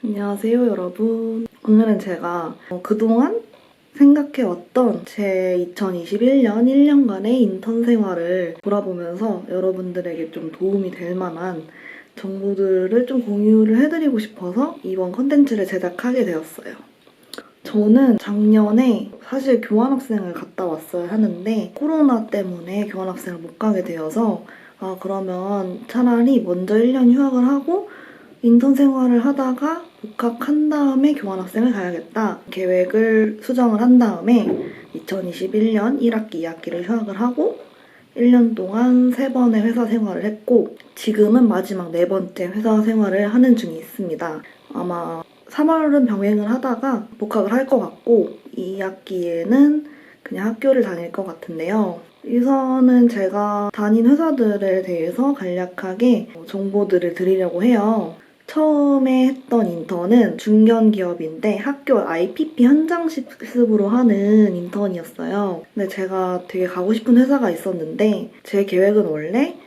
안녕하세요, 여러분. 오늘은 제가 그동안 생각해왔던 제 2021년 1년간의 인턴 생활을 돌아보면서 여러분들에게 좀 도움이 될 만한 정보들을 좀 공유를 해드리고 싶어서 이번 컨텐츠를 제작하게 되었어요. 저는 작년에 사실 교환학생을 갔다 왔어야 하는데 코로나 때문에 교환학생을 못 가게 되어서 그러면 차라리 먼저 1년 휴학을 하고 인턴 생활을 하다가 복학한 다음에 교환학생을 가야겠다 계획을 수정을 한 다음에 2021년 1학기, 2학기를 휴학을 하고 1년 동안 3번의 회사 생활을 했고 지금은 마지막 4번째 회사 생활을 하는 중에 있습니다. 아마 3월은 병행을 하다가 복학을 할 것 같고 2학기에는 그냥 학교를 다닐 것 같은데요. 여기서는 제가 다닌 회사들에 대해서 간략하게 정보들을 드리려고 해요. 처음에 했던 인턴은 중견기업인데 학교 IPP 현장 실습으로 하는 인턴이었어요. 근데 제가 되게 가고 싶은 회사가 있었는데 제 계획은 원래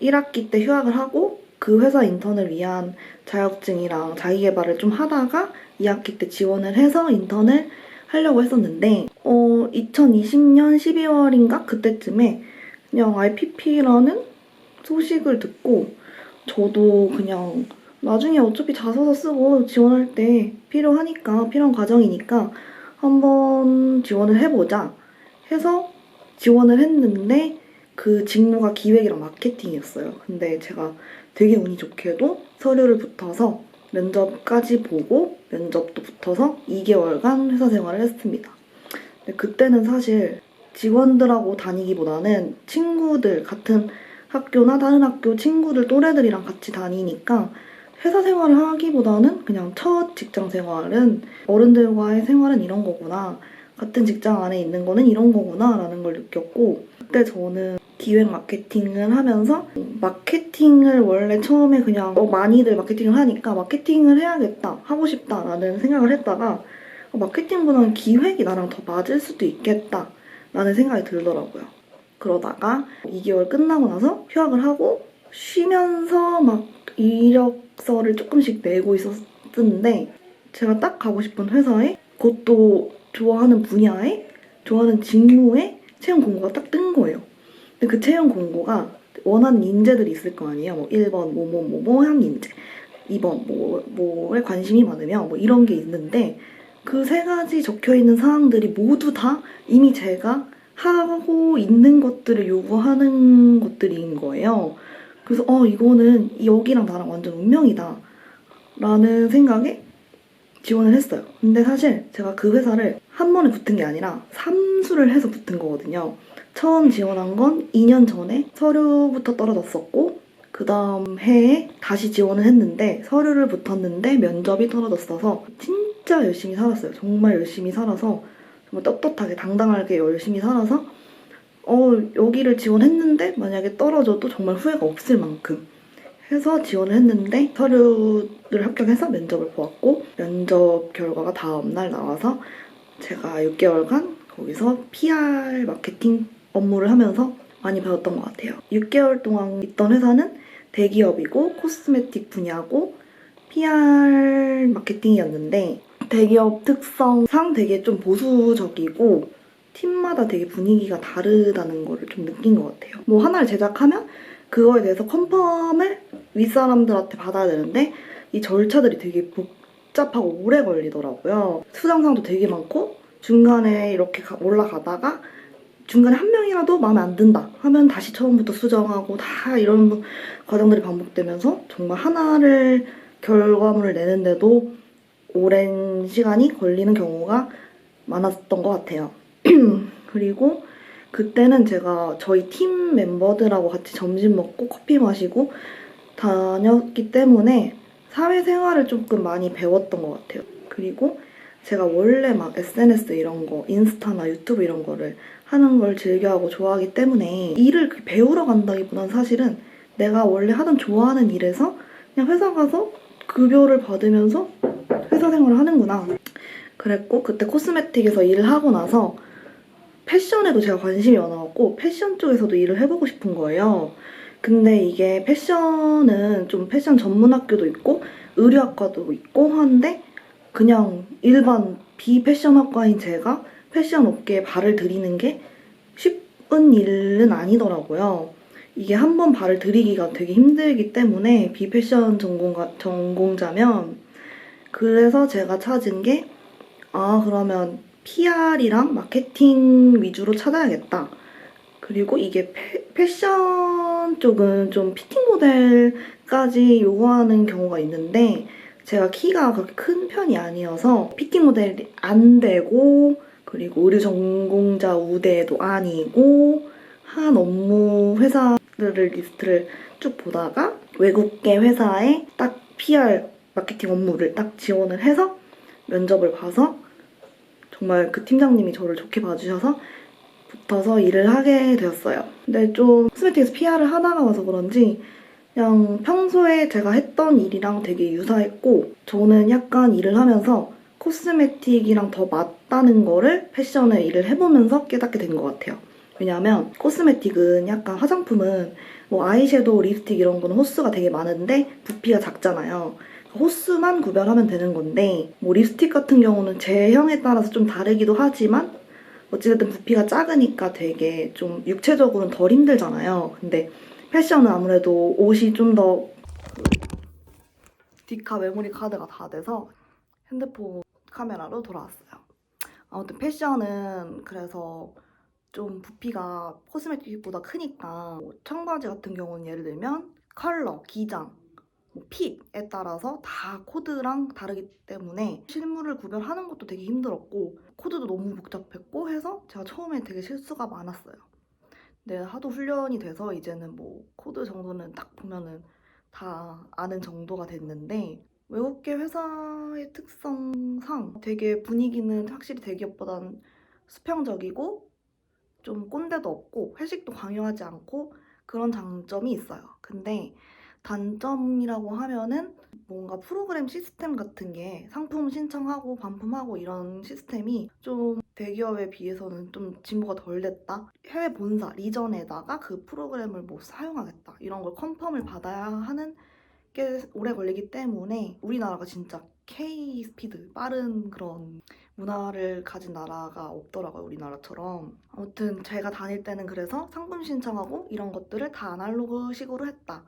1학기 때 휴학을 하고 그 회사 인턴을 위한 자격증이랑 자기계발을 좀 하다가 2학기 때 지원을 해서 인턴을 하려고 했었는데 2020년 12월인가 그때쯤에 그냥 IPP라는 소식을 듣고 저도 그냥 나중에 어차피 자소서 쓰고 지원할 때 필요한 과정이니까 한번 지원을 해보자 해서 지원을 했는데 그 직무가 기획이랑 마케팅이었어요. 근데 제가 되게 운이 좋게도 서류를 붙어서 면접까지 보고 면접도 붙어서 2개월간 회사 생활을 했습니다. 근데 그때는 사실 직원들하고 다니기보다는 친구들, 같은 학교나 다른 학교 친구들 또래들이랑 같이 다니니까 회사 생활을 하기보다는 그냥 첫 직장 생활은 어른들과의 생활은 이런 거구나. 같은 직장 안에 있는 거는 이런 거구나 라는 걸 느꼈고 그때 저는 기획 마케팅을 하면서 마케팅을 원래 처음에 그냥 많이들 마케팅을 하니까 마케팅을 해야겠다, 하고 싶다 라는 생각을 했다가 마케팅보다는 기획이 나랑 더 맞을 수도 있겠다 라는 생각이 들더라고요. 그러다가 2개월 끝나고 나서 휴학을 하고 쉬면서 막 이력서를 조금씩 내고 있었는데 제가 딱 가고 싶은 회사에 그것도 좋아하는 분야에 좋아하는 직무에 채용 공고가 딱 뜬 거예요. 근데 그 채용 공고가 원하는 인재들이 있을 거 아니에요. 뭐 1번 뭐뭐뭐뭐 향인재 2번 뭐에 관심이 많으면 뭐 이런 게 있는데 그 3가지 적혀있는 사항들이 모두 다 이미 제가 하고 있는 것들을 요구하는 것들인 거예요. 그래서 이거는 여기랑 나랑 완전 운명이다 라는 생각에 지원을 했어요. 근데 사실 제가 그 회사를 한 번에 붙은 게 아니라 3수를 해서 붙은 거거든요. 처음 지원한 건 2년 전에 서류부터 떨어졌었고 그 다음 해에 다시 지원을 했는데 서류를 붙었는데 면접이 떨어졌어서 진짜 열심히 살았어요. 정말 열심히 살아서 정말 떳떳하게 당당하게 열심히 살아서 여기를 지원했는데 만약에 떨어져도 정말 후회가 없을 만큼 해서 지원을 했는데 서류를 합격해서 면접을 보았고 면접 결과가 다음날 나와서 제가 6개월간 거기서 PR 마케팅 업무를 하면서 많이 배웠던 것 같아요. 6개월 동안 있던 회사는 대기업이고 코스메틱 분야고 PR 마케팅이었는데 대기업 특성상 되게 좀 보수적이고 팀마다 되게 분위기가 다르다는 거를 좀 느낀 것 같아요. 뭐 하나를 제작하면 그거에 대해서 컨펌을 윗사람들한테 받아야 되는데 이 절차들이 되게 복잡하고 오래 걸리더라고요. 수정사항도 되게 많고 중간에 이렇게 올라가다가 중간에 한 명이라도 마음에 안 든다 하면 다시 처음부터 수정하고 다 이런 과정들이 반복되면서 정말 하나를 결과물을 내는데도 오랜 시간이 걸리는 경우가 많았던 것 같아요. 그리고 그때는 제가 저희 팀 멤버들하고 같이 점심 먹고 커피 마시고 다녔기 때문에 사회생활을 조금 많이 배웠던 것 같아요. 그리고 제가 원래 막 SNS 이런 거, 인스타나 유튜브 이런 거를 하는 걸 즐겨하고 좋아하기 때문에 일을 배우러 간다기보다는 사실은 내가 원래 하던 좋아하는 일에서 그냥 회사 가서 급여를 받으면서 회사 생활을 하는구나. 그랬고 그때 코스메틱에서 일을 하고 나서 패션에도 제가 관심이 많아갖고 패션 쪽에서도 일을 해보고 싶은 거예요. 근데 이게 패션은 좀 패션 전문 학교도 있고 의류학과도 있고 한데 그냥 일반 비패션학과인 제가 패션 업계에 발을 들이는 게 쉬운 일은 아니더라고요. 이게 한 번 발을 들이기가 되게 힘들기 때문에 비패션 전공자면 그래서 제가 찾은 게 그러면 PR이랑 마케팅 위주로 찾아야겠다. 그리고 이게 패션 쪽은 좀 피팅 모델까지 요구하는 경우가 있는데 제가 키가 그렇게 큰 편이 아니어서 피팅 모델이 안 되고 그리고 의류 전공자 우대도 아니고 한 업무 회사들을 리스트를 쭉 보다가 외국계 회사에 딱 PR 마케팅 업무를 딱 지원을 해서 면접을 봐서 정말 그 팀장님이 저를 좋게 봐주셔서 붙어서 일을 하게 되었어요. 근데 좀 코스메틱에서 PR을 하다가 와서 그런지 그냥 평소에 제가 했던 일이랑 되게 유사했고 저는 약간 일을 하면서 코스메틱이랑 더 맞다는 거를 패션에 일을 해보면서 깨닫게 된 것 같아요. 왜냐하면 코스메틱은 약간 화장품은 뭐 아이섀도우, 립스틱 이런 거는 호수가 되게 많은데 부피가 작잖아요. 호수만 구별하면 되는 건데 뭐 립스틱 같은 경우는 제형에 따라서 좀 다르기도 하지만 어찌됐든 부피가 작으니까 되게 좀 육체적으로는 덜 힘들잖아요. 근데 패션은 아무래도 옷이 좀 더 디카 메모리 카드가 다 돼서 핸드폰 카메라로 돌아왔어요. 아무튼 패션은 그래서 좀 부피가 코스메틱보다 크니까 뭐 청바지 같은 경우는 예를 들면 컬러, 기장, 뭐 핏에 따라서 다 코드랑 다르기 때문에 실물을 구별하는 것도 되게 힘들었고 코드도 너무 복잡했고 해서 제가 처음에 되게 실수가 많았어요. 근데 하도 훈련이 돼서 이제는 뭐 코드 정도는 딱 보면은 다 아는 정도가 됐는데 외국계 회사의 특성상 되게 분위기는 확실히 대기업보다는 수평적이고 좀 꼰대도 없고 회식도 강요하지 않고 그런 장점이 있어요. 근데 단점이라고 하면은 뭔가 프로그램 시스템 같은 게 상품 신청하고 반품하고 이런 시스템이 좀 대기업에 비해서는 좀 진보가 덜 됐다. 해외 본사, 리전에다가 그 프로그램을 뭐 사용하겠다. 이런 걸 컨펌을 받아야 하는 게 오래 걸리기 때문에 우리나라가 진짜 K 스피드, 빠른 그런 문화를 가진 나라가 없더라고요, 우리나라처럼. 아무튼 제가 다닐 때는 그래서 상품 신청하고 이런 것들을 다 아날로그식으로 했다.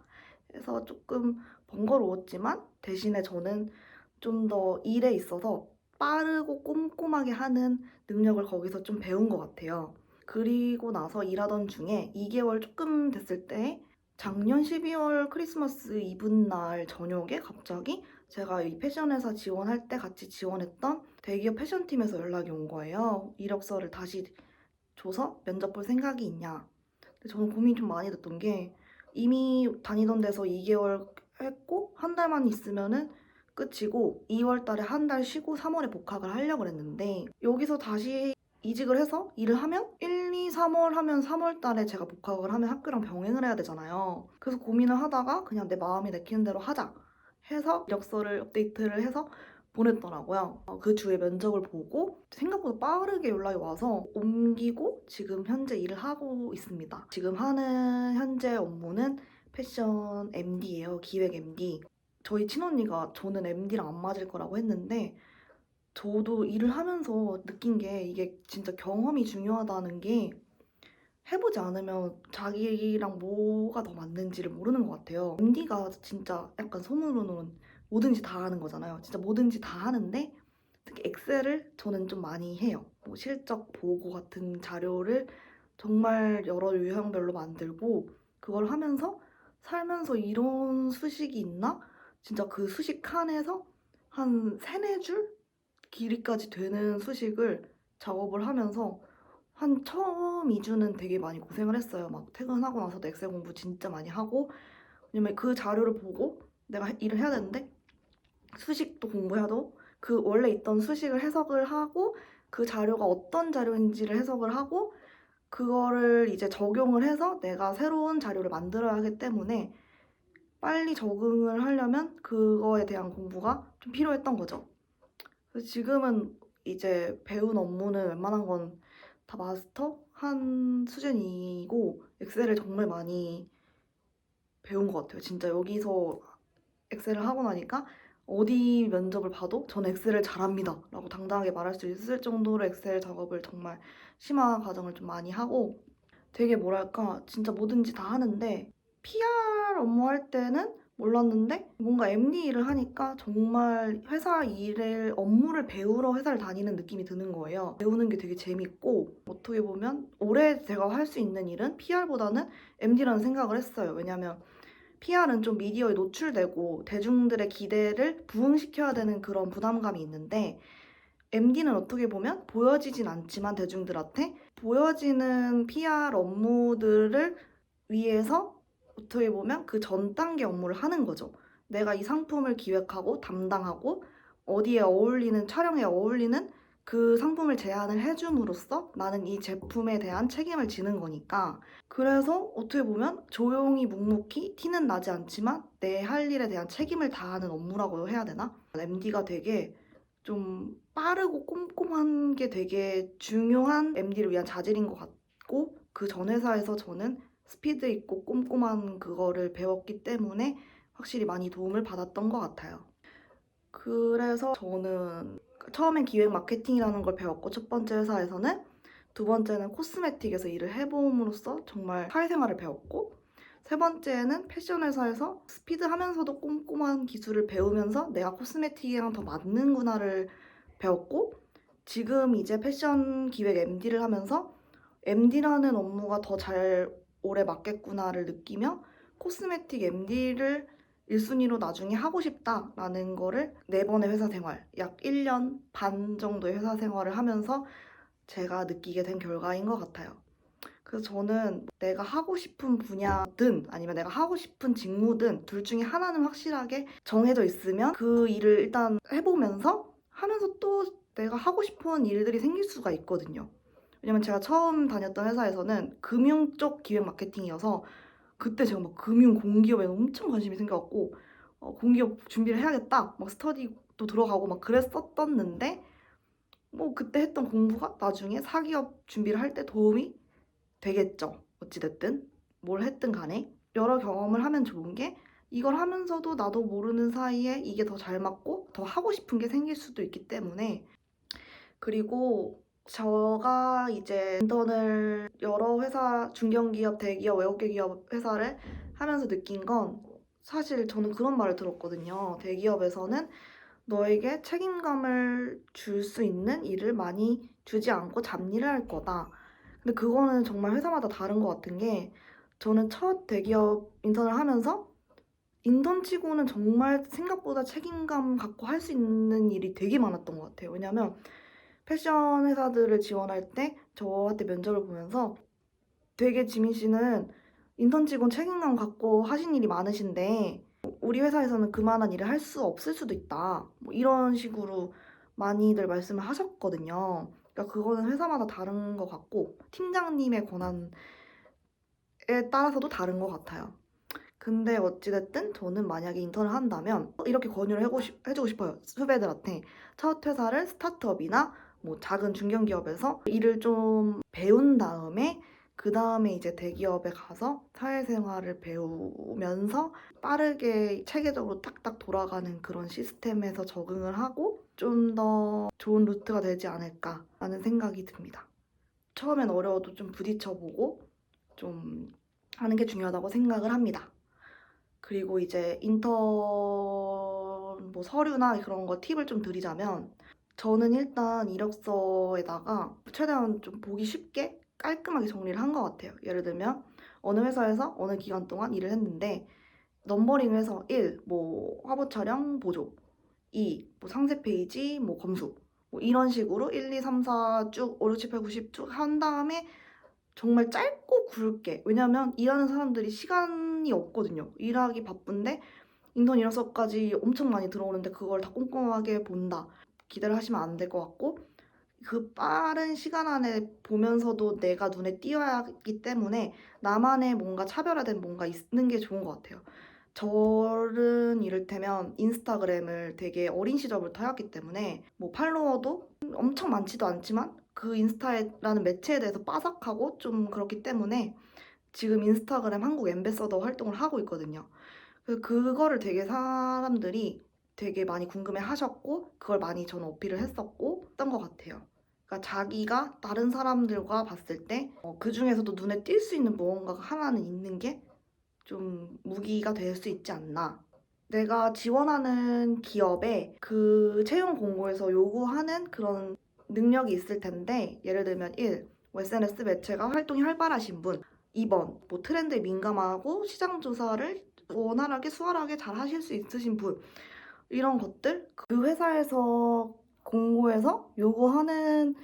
그래서 조금 번거로웠지만 대신에 저는 좀 더 일에 있어서 빠르고 꼼꼼하게 하는 능력을 거기서 좀 배운 것 같아요. 그리고 나서 일하던 중에 2개월 조금 됐을 때 작년 12월 크리스마스 이브날 저녁에 갑자기 제가 이 패션 회사 지원할 때 같이 지원했던 대기업 패션팀에서 연락이 온 거예요. 이력서를 다시 줘서 면접 볼 생각이 있냐. 근데 저는 고민이 좀 많이 됐던 게 이미 다니던 데서 2개월 했고 한 달만 있으면은 끝이고 2월 달에 한 달 쉬고 3월에 복학을 하려고 했는데 여기서 다시 이직을 해서 일을 하면 1, 2, 3월 하면 3월 달에 제가 복학을 하면 학교랑 병행을 해야 되잖아요. 그래서 고민을 하다가 그냥 내 마음이 내키는 대로 하자 해서 이력서를 업데이트를 해서 보냈더라고요. 그 주에 면접을 보고 생각보다 빠르게 연락이 와서 옮기고 지금 현재 일을 하고 있습니다. 지금 하는 현재 업무는 패션 MD예요. 기획 MD. 저희 친언니가 저는 MD랑 안 맞을 거라고 했는데 저도 일을 하면서 느낀 게 이게 진짜 경험이 중요하다는 게 해보지 않으면 자기랑 뭐가 더 맞는지를 모르는 것 같아요. MD가 진짜 약간 소문으로는 뭐든지 다 하는 거잖아요. 진짜 뭐든지 다 하는데 특히 엑셀을 저는 좀 많이 해요. 뭐 실적 보고 같은 자료를 정말 여러 유형별로 만들고 그걸 하면서 살면서 이런 수식이 있나? 진짜 그 수식 칸에서 한 세네 줄 길이까지 되는 수식을 작업을 하면서 한 처음 2주는 되게 많이 고생을 했어요. 막 퇴근하고 나서도 엑셀 공부 진짜 많이 하고 왜냐면 그 자료를 보고 내가 일을 해야 되는데 수식도 공부해야 되고 그 원래 있던 수식을 해석을 하고 그 자료가 어떤 자료인지를 해석을 하고 그거를 이제 적용을 해서 내가 새로운 자료를 만들어야 하기 때문에 빨리 적응을 하려면 그거에 대한 공부가 좀 필요했던 거죠. 그래서 지금은 이제 배운 업무는 웬만한 건 다 마스터 한 수준이고 엑셀을 정말 많이 배운 것 같아요. 진짜 여기서 엑셀을 하고 나니까 어디 면접을 봐도 저는 엑셀을 잘합니다 라고 당당하게 말할 수 있을 정도로 엑셀 작업을 정말 심화 과정을 좀 많이 하고 되게 뭐랄까 진짜 뭐든지 다 하는데 PR 업무할 때는 몰랐는데 뭔가 MD 일을 하니까 정말 회사 일을 업무를 배우러 회사를 다니는 느낌이 드는 거예요. 배우는 게 되게 재밌고 어떻게 보면 올해 제가 할 수 있는 일은 PR보다는 MD라는 생각을 했어요. 왜냐면 PR은 좀 미디어에 노출되고 대중들의 기대를 부응시켜야 되는 그런 부담감이 있는데 MD는 어떻게 보면 보여지진 않지만 대중들한테 보여지는 PR 업무들을 위해서 어떻게 보면 그 전 단계 업무를 하는 거죠. 내가 이 상품을 기획하고 담당하고 어디에 어울리는 촬영에 어울리는 그 상품을 제안을 해줌으로써 나는 이 제품에 대한 책임을 지는 거니까 그래서 어떻게 보면 조용히 묵묵히 티는 나지 않지만 내 할 일에 대한 책임을 다하는 업무라고 해야 되나? MD가 되게 좀 빠르고 꼼꼼한 게 되게 중요한 MD를 위한 자질인 것 같고 그 전 회사에서 저는 스피드 있고 꼼꼼한 그거를 배웠기 때문에 확실히 많이 도움을 받았던 것 같아요. 그래서 저는 처음엔 기획 마케팅이라는 걸 배웠고 첫 번째 회사에서는 두 번째는 코스메틱에서 일을 해봄으로써 정말 사회생활을 배웠고 세 번째는 패션 회사에서 스피드하면서도 꼼꼼한 기술을 배우면서 내가 코스메틱이랑 더 맞는구나를 배웠고 지금 이제 패션 기획 MD를 하면서 MD라는 업무가 더 잘 오래 맞겠구나를 느끼며 코스메틱 MD를 1순위로 나중에 하고 싶다라는 거를 4번의 회사 생활, 약 1년 반 정도의 회사 생활을 하면서 제가 느끼게 된 결과인 것 같아요. 그래서 저는 내가 하고 싶은 분야든 아니면 내가 하고 싶은 직무든 둘 중에 하나는 확실하게 정해져 있으면 그 일을 일단 해보면서 하면서 또 내가 하고 싶은 일들이 생길 수가 있거든요. 왜냐면 제가 처음 다녔던 회사에서는 금융 쪽 기획 마케팅이어서 그때 제가 막 금융 공기업에 엄청 관심이 생겨갖고 공기업 준비를 해야겠다 막 스터디도 들어가고 막 그랬었었는데 뭐 그때 했던 공부가 나중에 사기업 준비를 할 때 도움이 되겠죠. 어찌됐든 뭘 했든 간에 여러 경험을 하면 좋은 게 이걸 하면서도 나도 모르는 사이에 이게 더 잘 맞고 더 하고 싶은 게 생길 수도 있기 때문에 그리고 제가 이제 인턴을 여러 회사 중견기업, 대기업, 외국계 기업 회사를 하면서 느낀 건 사실 저는 그런 말을 들었거든요. 대기업에서는 너에게 책임감을 줄 수 있는 일을 많이 주지 않고 잡일을 할 거다. 근데 그거는 정말 회사마다 다른 것 같은 게 저는 첫 대기업 인턴을 하면서 인턴치고는 정말 생각보다 책임감 갖고 할 수 있는 일이 되게 많았던 것 같아요. 왜냐면 패션 회사들을 지원할 때 저한테 면접을 보면서 되게 지민 씨는 인턴치고는 책임감 갖고 하신 일이 많으신데 우리 회사에서는 그만한 일을 할 수 없을 수도 있다. 뭐 이런 식으로 많이들 말씀을 하셨거든요. 그러니까 그거는 회사마다 다른 것 같고 팀장님의 권한에 따라서도 다른 것 같아요. 근데 어찌됐든 저는 만약에 인턴을 한다면 이렇게 권유를 해주고 싶어요. 후배들한테. 첫 회사를 스타트업이나 뭐 작은 중견기업에서 일을 좀 배운 다음에 그 다음에 이제 대기업에 가서 사회생활을 배우면서 빠르게 체계적으로 딱딱 돌아가는 그런 시스템에서 적응을 하고 좀 더 좋은 루트가 되지 않을까라는 생각이 듭니다. 처음엔 어려워도 좀 부딪혀보고 좀 하는 게 중요하다고 생각을 합니다. 그리고 이제 인턴 뭐 서류나 그런 거 팁을 좀 드리자면 저는 일단 이력서에다가 최대한 좀 보기 쉽게 깔끔하게 정리를 한 것 같아요. 예를 들면 어느 회사에서 어느 기간 동안 일을 했는데 넘버링을 해서 1. 뭐 화보 촬영 보조 2. 뭐 상세 페이지 뭐 검수 뭐 이런 식으로 1, 2, 3, 4 쭉 5, 6, 7, 8, 9, 10 쭉 한 다음에 정말 짧고 굵게 왜냐면 일하는 사람들이 시간이 없거든요. 일하기 바쁜데 인턴 이력서까지 엄청 많이 들어오는데 그걸 다 꼼꼼하게 본다. 기대를 하시면 안 될 것 같고 그 빠른 시간 안에 보면서도 내가 눈에 띄어야 하기 때문에 나만의 뭔가 차별화된 뭔가 있는 게 좋은 것 같아요. 저는 이를테면 인스타그램을 되게 어린 시절부터 해왔기 때문에 뭐 팔로워도 엄청 많지도 않지만 그 인스타라는 매체에 대해서 빠삭하고 좀 그렇기 때문에 지금 인스타그램 한국 앰베서더 활동을 하고 있거든요. 그래서 그거를 되게 사람들이 되게 많이 궁금해 하셨고, 그걸 많이 저는 어필을 했었고, 했던 것 같아요. 그러니까 자기가 다른 사람들과 봤을 때, 그 중에서도 눈에 띌 수 있는 무언가가 하나는 있는 게 좀 무기가 될 수 있지 않나. 내가 지원하는 기업에 그 채용 공고에서 요구하는 그런 능력이 있을 텐데, 예를 들면 1. SNS 매체가 활동이 활발하신 분. 2번, 뭐 트렌드에 민감하고 시장 조사를 원활하게 수월하게 잘 하실 수 있으신 분. 이런 것들, 그 회사에서 공고에서 요구하는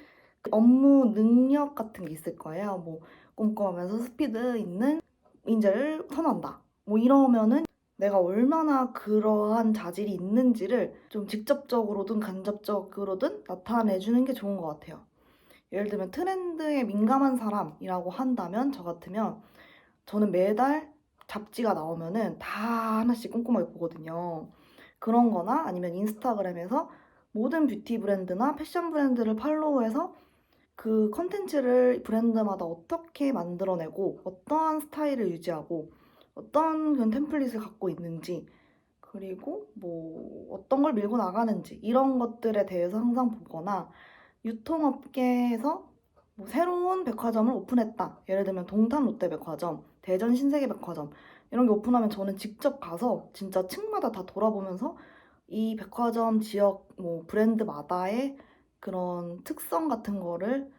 업무 능력 같은 게 있을 거예요. 뭐 꼼꼼하면서 스피드 있는 인재를 선호한다. 뭐 이러면은 내가 얼마나 그러한 자질이 있는지를 좀 직접적으로든 간접적으로든 나타내주는 게 좋은 것 같아요. 예를 들면 트렌드에 민감한 사람이라고 한다면 저 같으면 저는 매달 잡지가 나오면은 다 하나씩 꼼꼼하게 보거든요. 그런 거나 아니면 인스타그램에서 모든 뷰티 브랜드나 패션 브랜드를 팔로우해서 그 컨텐츠를 브랜드마다 어떻게 만들어내고 어떠한 스타일을 유지하고 어떤 그런 템플릿을 갖고 있는지 그리고 뭐 어떤 걸 밀고 나가는지 이런 것들에 대해서 항상 보거나 유통업계에서 뭐 새로운 백화점을 오픈했다. 예를 들면 동탄 롯데백화점, 대전 신세계백화점 이런 게 오픈하면 저는 직접 가서 진짜 층마다 다 돌아보면서 이 백화점 지역 뭐 브랜드마다의 그런 특성 같은 거를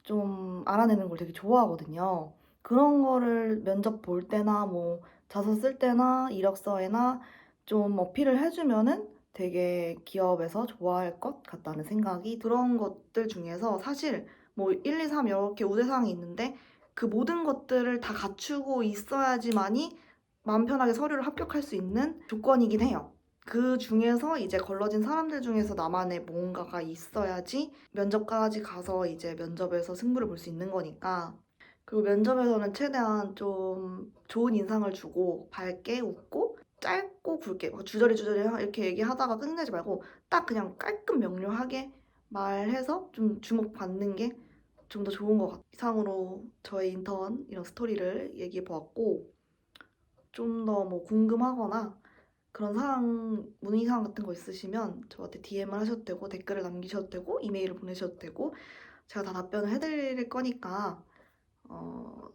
좀 알아내는 걸 되게 좋아하거든요. 그런 거를 면접 볼 때나 뭐 자소 쓸 때나 이력서에나 좀 어필을 해주면은 되게 기업에서 좋아할 것 같다는 생각이 그런 것들 중에서 사실 뭐 1, 2, 3 이렇게 우대사항이 있는데 그 모든 것들을 다 갖추고 있어야지만이 마음 편하게 서류를 합격할 수 있는 조건이긴 해요. 그 중에서 이제 걸러진 사람들 중에서 나만의 뭔가가 있어야지 면접까지 가서 이제 면접에서 승부를 볼 수 있는 거니까. 그리고 면접에서는 최대한 좀 좋은 인상을 주고 밝게 웃고 짧고 굵게 막 주저리 이렇게 얘기하다가 끝내지 말고 딱 그냥 깔끔 명료하게 말해서 좀 주목받는 게 좀 더 좋은 것 같아요. 이상으로 저의 인턴 이런 스토리를 얘기해 보았고 좀 더 뭐 궁금하거나 그런 문의사항 같은 거 있으시면 저한테 DM을 하셔도 되고 댓글을 남기셔도 되고 이메일을 보내셔도 되고 제가 다 답변을 해드릴 거니까 어,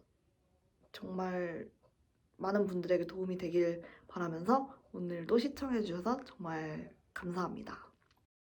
정말 많은 분들에게 도움이 되길 바라면서 오늘도 시청해주셔서 정말 감사합니다.